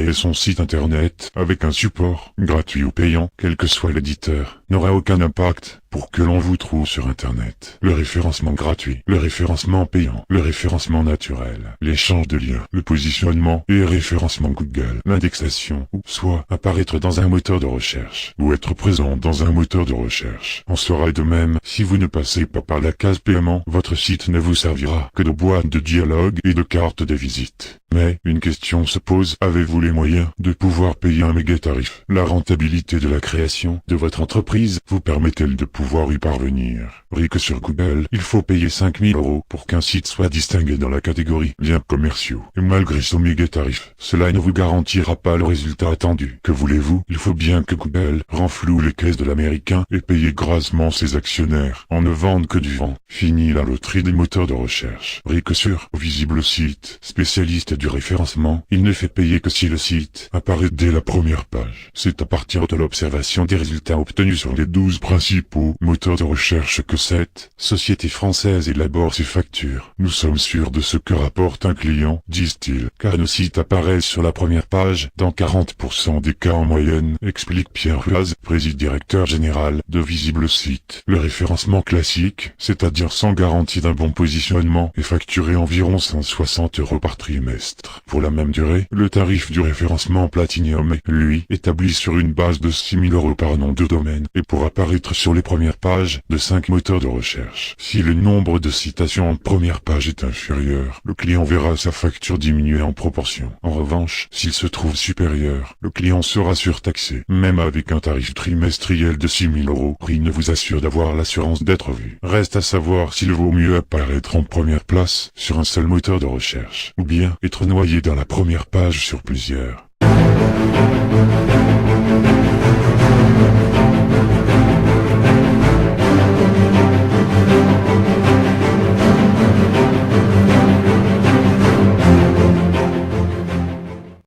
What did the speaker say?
créer son site internet avec un support, gratuit ou payant, quel que soit l'éditeur, n'aura aucun impact pour que l'on vous trouve sur internet. Le référencement gratuit, le référencement payant, le référencement naturel, l'échange de liens, le positionnement et le référencement Google, l'indexation, ou soit apparaître dans un moteur de recherche, ou être présent dans un moteur de recherche. En sera de même, si vous ne passez pas par la case paiement, votre site ne vous servira que de boîte de dialogue et de carte de visite. Mais, une question se pose, avez-vous les moyens de pouvoir payer un méga tarif? La rentabilité de la création de votre entreprise vous permet-elle de pouvoir y parvenir? Rien que sur Google, il faut payer 5000 € pour qu'un site soit distingué dans la catégorie liens commerciaux. Et malgré ce méga tarif, cela ne vous garantira pas le résultat attendu. Que voulez-vous? Il faut bien que Google renfloue les caisses de l'américain et paye grassement ses actionnaires en ne vendent que du vent. Fini la loterie des moteurs de recherche. Rien que sur Visible Site, spécialiste du référencement, il ne fait payer que si le site apparaît dès la première page. C'est à partir de l'observation des résultats obtenus sur les 12 principaux moteurs de recherche que cette société française élabore ses factures. Nous sommes sûrs de ce que rapporte un client, disent-ils, car nos sites apparaissent sur la première page dans 40% des cas en moyenne, explique Pierre Ruaz, président-directeur général de Visible Site. Le référencement classique, c'est-à-dire sans garantie d'un bon positionnement, est facturé environ 160 € par trimestre. Pour la même durée, le tarif du référencement Platinum est, lui, établi sur une base de 6000 € par nom de domaine, et pour apparaître sur les premières pages de 5 moteurs de recherche. Si le nombre de citations en première page est inférieur, le client verra sa facture diminuer en proportion. En revanche, s'il se trouve supérieur, le client sera surtaxé. Même avec un tarif trimestriel de 6000 €, il ne vous assure d'avoir l'assurance d'être vu. Reste à savoir s'il vaut mieux apparaître en première place sur un seul moteur de recherche, ou bien être noyé dans la première page sur plusieurs.